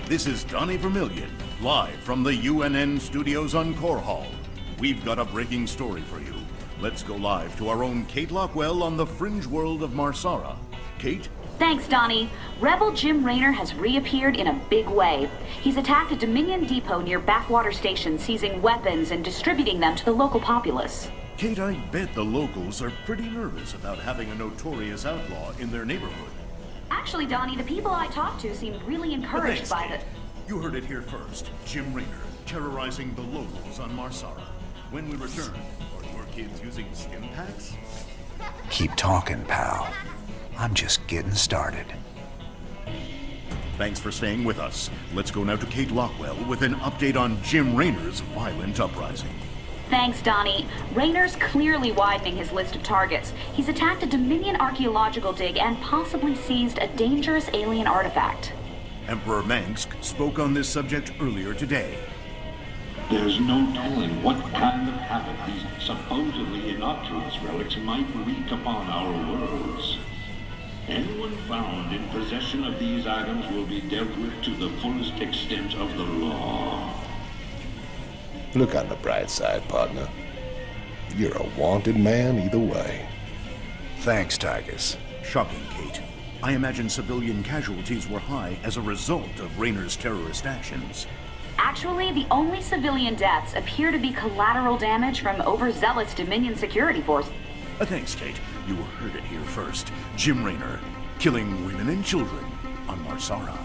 This is Donnie Vermillion, live from the UNN studios on Core Hall. We've got a breaking story for you. Let's go live to our own Kate Lockwell on the fringe world of Marsara. Kate? Thanks, Donnie. Rebel Jim Raynor has reappeared in a big way. He's attacked a Dominion depot near Backwater Station, seizing weapons and distributing them to the local populace. Kate, I bet the locals are pretty nervous about having a notorious outlaw in their neighborhood. Actually, Donnie, the people I talked to seemed really encouraged by the... You heard it here first. Jim Raynor, terrorizing the locals on Marsara. When we return, are your kids using stim packs? Keep talking, pal. I'm just getting started. Thanks for staying with us. Let's go now to Kate Lockwell with an update on Jim Raynor's violent uprising. Thanks, Donnie. Raynor's clearly widening his list of targets. He's attacked a Dominion archaeological dig and possibly seized a dangerous alien artifact. Emperor Mangsk spoke on this subject earlier today. There's no telling what kind of havoc these supposedly innocuous relics might wreak upon our worlds. Anyone found in possession of these items will be dealt with to the fullest extent of the law. Look on the bright side, partner. You're a wanted man either way. Thanks, Tigers. Shocking, Kate. I imagine civilian casualties were high as a result of Raynor's terrorist actions. Actually, the only civilian deaths appear to be collateral damage from overzealous Dominion security force. Thanks, Kate. You heard it here first. Jim Raynor, killing women and children on Marsara.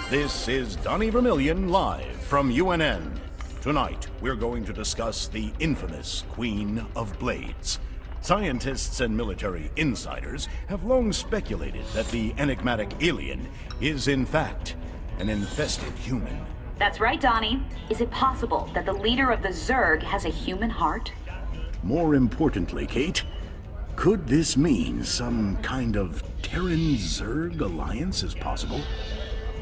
This is Donnie Vermillion live from UNN. Tonight, we're going to discuss the infamous Queen of Blades. Scientists and military insiders have long speculated that the enigmatic alien is, in fact, an infested human. That's right, Donnie. Is it possible that the leader of the Zerg has a human heart? More importantly, Kate, could this mean some kind of Terran-Zerg alliance is possible?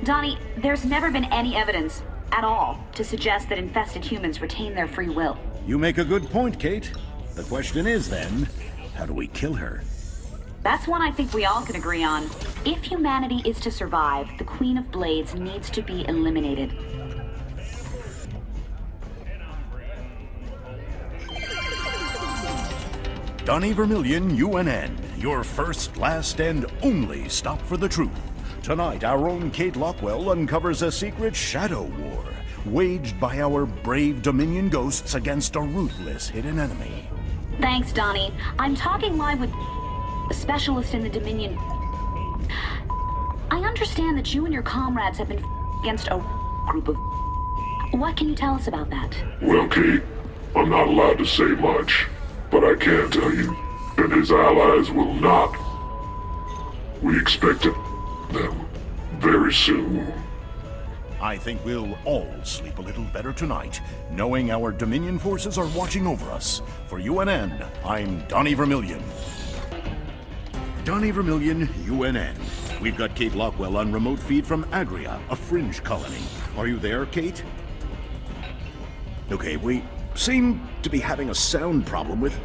Donnie, there's never been any evidence at all to suggest that infested humans retain their free will. You make a good point, Kate. The question is then, how do we kill her? That's one I think we all can agree on. If humanity is to survive, the Queen of Blades needs to be eliminated. Donnie Vermillion, UNN, your first, last, and only stop for the truth. Tonight, our own Kate Lockwell uncovers a secret shadow war waged by our brave Dominion ghosts against a ruthless hidden enemy. Thanks, Donnie. I'm talking live with a specialist in the Dominion. I understand that you and your comrades have been against a group of... What can you tell us about that? Well, Kate, I'm not allowed to say much, but I can tell you that his allies will not. We expect them very soon. I think we'll all sleep a little better tonight, knowing our Dominion forces are watching over us. For UNN, I'm Donnie Vermillion. Donnie Vermillion, UNN. We've got Kate Lockwell on remote feed from Agria, a fringe colony. Are you there, Kate? Okay, we seem to be having a sound problem with...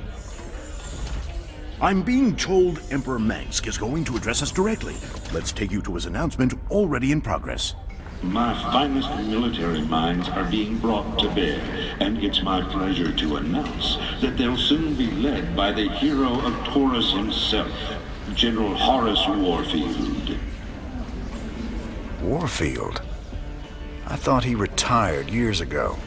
I'm being told Emperor Mangsk is going to address us directly. Let's take you to his announcement already in progress. My finest military minds are being brought to bear, and it's my pleasure to announce that they'll soon be led by the hero of Taurus himself, General Horace Warfield. Warfield? I thought he retired years ago.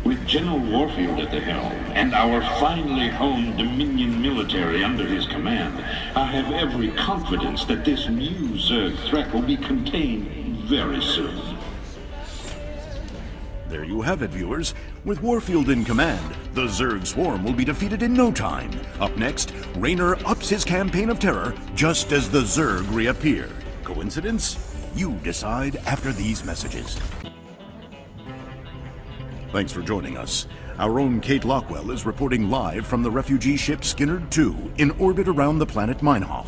With General Warfield at the helm, and our finely honed Dominion military under his command, I have every confidence that this new Zerg threat will be contained very soon. There you have it, viewers. With Warfield in command, the Zerg swarm will be defeated in no time. Up next, Raynor ups his campaign of terror just as the Zerg reappear. Coincidence? You decide after these messages. Thanks for joining us. Our own Kate Lockwell is reporting live from the refugee ship Skinnerd 2 in orbit around the planet Meinhof.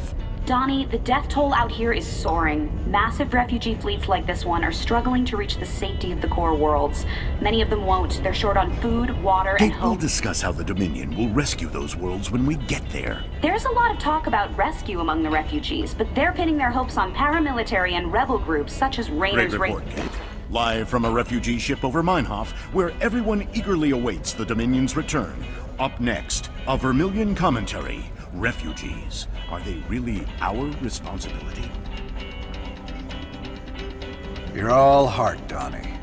Donnie, the death toll out here is soaring. Massive refugee fleets like this one are struggling to reach the safety of the core worlds. Many of them won't. They're short on food, water, and Kate, we'll hope. discuss how the Dominion will rescue those worlds when we get there. There's a lot of talk about rescue among the refugees, but they're pinning their hopes on paramilitary and rebel groups such as Rainer's Great report, Kate. Live from a refugee ship over Meinhof, where everyone eagerly awaits the Dominion's return. Up next, a Vermilion commentary. Refugees. Are they really our responsibility? You're all heart, Donnie.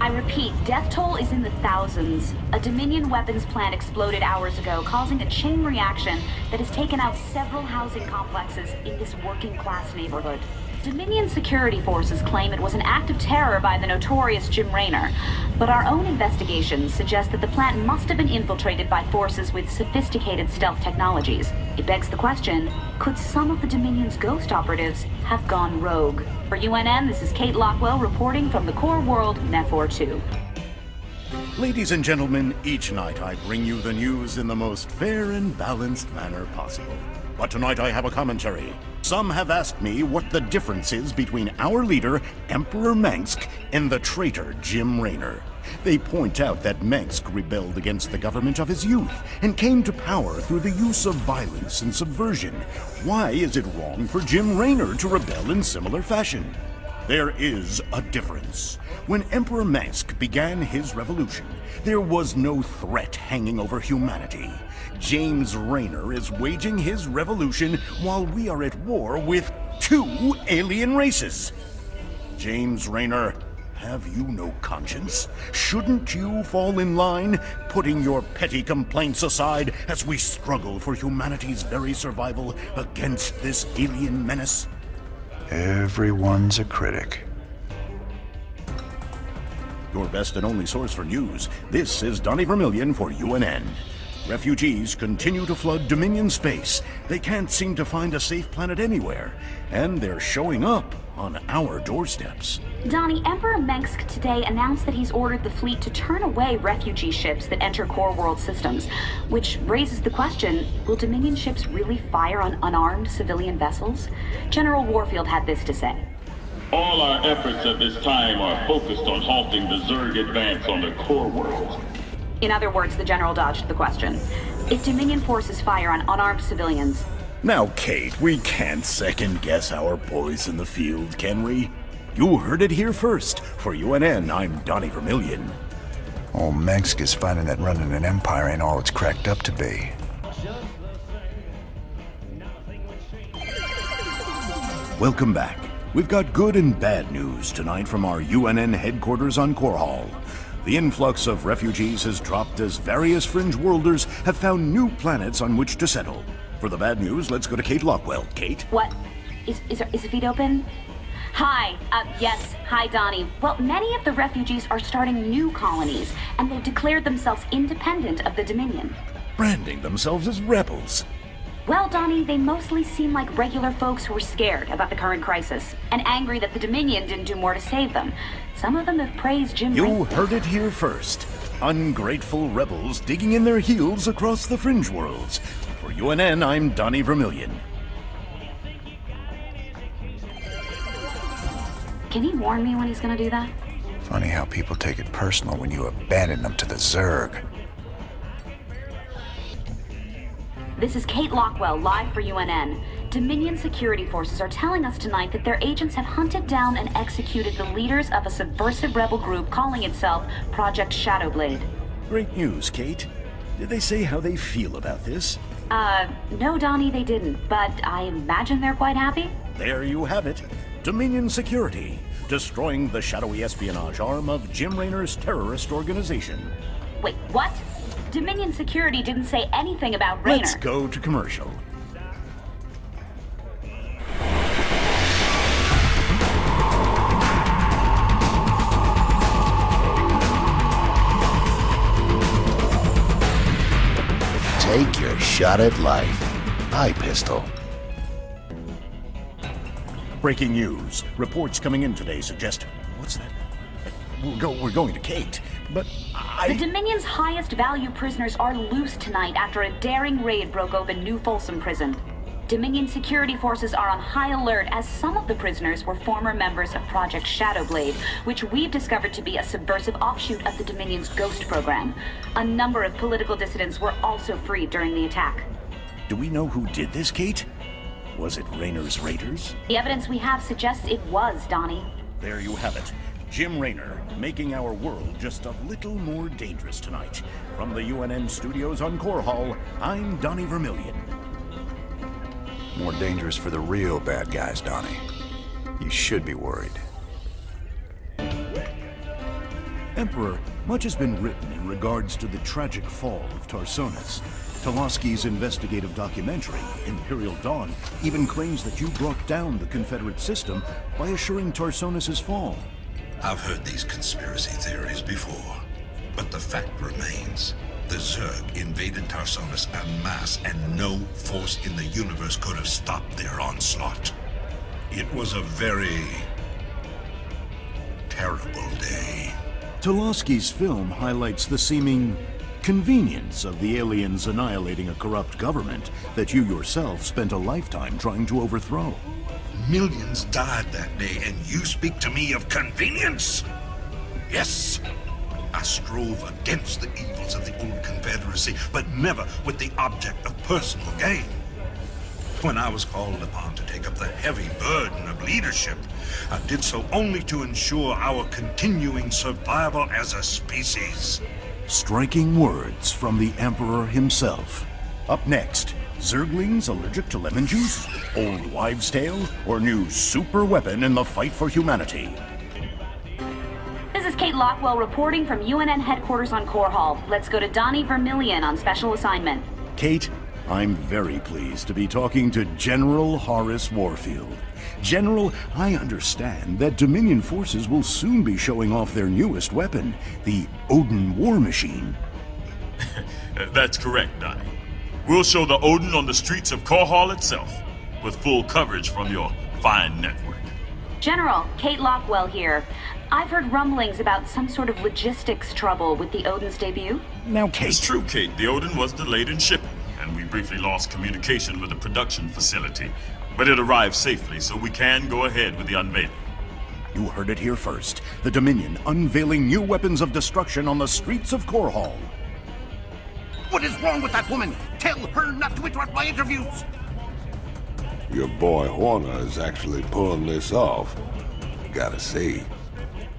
I repeat, death toll is in the thousands. A Dominion weapons plant exploded hours ago, causing a chain reaction that has taken out several housing complexes in this working-class neighborhood. Dominion security forces claim it was an act of terror by the notorious Jim Raynor, but our own investigations suggest that the plant must have been infiltrated by forces with sophisticated stealth technologies. It begs the question, could some of the Dominion's ghost operatives have gone rogue? For UNN, this is Kate Lockwell reporting from the core world, Nephor 2. Ladies and gentlemen, each night I bring you the news in the most fair and balanced manner possible. But tonight I have a commentary. Some have asked me what the difference is between our leader, Emperor Mengsk, and the traitor Jim Raynor. They point out that Mengsk rebelled against the government of his youth and came to power through the use of violence and subversion. Why is it wrong for Jim Raynor to rebel in similar fashion? There is a difference. When Emperor Mengsk began his revolution, there was no threat hanging over humanity. James Raynor is waging his revolution while we are at war with 2 alien races. James Raynor, have you no conscience? Shouldn't you fall in line, putting your petty complaints aside as we struggle for humanity's very survival against this alien menace? Everyone's a critic. Your best and only source for news. This is Donnie Vermilion for UNN. Refugees continue to flood Dominion space. They can't seem to find a safe planet anywhere, and they're showing up on our doorsteps. Donnie, Emperor Mengsk today announced that he's ordered the fleet to turn away refugee ships that enter core world systems, which raises the question, will Dominion ships really fire on unarmed civilian vessels? General Warfield had this to say. All our efforts at this time are focused on halting the Zerg advance on the core world. In other words, the General dodged the question. If Dominion forces fire on unarmed civilians... Now, Kate, we can't second-guess our boys in the field, can we? You heard it here first. For UNN, I'm Donnie Vermilion. Old Mengsk is finding that running an empire ain't all it's cracked up to be. Welcome back. We've got good and bad news tonight from our UNN headquarters on Core Hall. The influx of refugees has dropped as various fringe worlders have found new planets on which to settle. For the bad news, let's go to Kate Lockwell. Kate? What? Is the feed open? Hi. Yes. Hi, Donnie. Well, many of the refugees are starting new colonies, and they've declared themselves independent of the Dominion. Branding themselves as rebels. Well, Donnie, they mostly seem like regular folks who are scared about the current crisis, and angry that the Dominion didn't do more to save them. Some of them have praised Jim Raynor. You heard it here first. Ungrateful rebels digging in their heels across the fringe worlds. For UNN, I'm Donnie Vermilion. Can he warn me when he's gonna do that? Funny how people take it personal when you abandon them to the Zerg. This is Kate Lockwell, live for UNN. Dominion security forces are telling us tonight that their agents have hunted down and executed the leaders of a subversive rebel group calling itself Project Shadowblade. Great news, Kate. Did they say how they feel about this? No, Donnie, they didn't, but I imagine they're quite happy. There you have it. Dominion Security, destroying the shadowy espionage arm of Jim Raynor's terrorist organization. Wait, what? Dominion Security didn't say anything about Raynor. Let's go to commercial. Take your shot at life. Eye pistol. Breaking news. Reports coming in today suggest... What's that? We're going to Kate. But The Dominion's highest value prisoners are loose tonight after a daring raid broke open New Folsom Prison. Dominion security forces are on high alert as some of the prisoners were former members of Project Shadowblade, which we've discovered to be a subversive offshoot of the Dominion's Ghost program. A number of political dissidents were also freed during the attack. do we know who did this, Kate? Was it Raynor's Raiders? The evidence we have suggests it was, Donnie. There you have it. Jim Raynor, making our world just a little more dangerous tonight. From the UNN studios on Core Hall, I'm Donnie Vermillion. More dangerous for the real bad guys, Donnie. You should be worried. Emperor, much has been written in regards to the tragic fall of Tarsonis. Toloski's investigative documentary, Imperial Dawn, even claims that you brought down the Confederate system by assuring Tarsonis' fall. I've heard these conspiracy theories before, but the fact remains. The Zerg invaded Tarsonis en masse, and no force in the universe could have stopped their onslaught. It was a very terrible day. Toloski's film highlights the seeming convenience of the aliens annihilating a corrupt government that you yourself spent a lifetime trying to overthrow. Millions died that day, and you speak to me of convenience? Yes, I strove against the evils of the old Confederacy, but never with the object of personal gain. When I was called upon to take up the heavy burden of leadership, I did so only to ensure our continuing survival as a species. Striking words from the Emperor himself. Up next, Zerglings allergic to lemon juice? Old wives' tale? Or new super weapon in the fight for humanity? This is Kate Lockwell reporting from UNN headquarters on Core Hall. Let's go to Donnie Vermillion on special assignment. Kate, I'm very pleased to be talking to General Horace Warfield. General, I understand that Dominion forces will soon be showing off their newest weapon, the Odin War Machine. That's correct, Donnie. We'll show the Odin on the streets of Core Hall itself, with full coverage from your fine network. General, Kate Lockwell here. I've heard rumblings about some sort of logistics trouble with the Odin's debut. Now, Kate... It's true, Kate. The Odin was delayed in shipping, and we briefly lost communication with the production facility. But it arrived safely, so we can go ahead with the unveiling. You heard it here first. The Dominion unveiling new weapons of destruction on the streets of Core Hall. What is wrong with that woman? Tell her not to interrupt my interviews! Your boy Horner is actually pulling this off. Gotta say,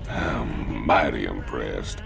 I'm mighty impressed.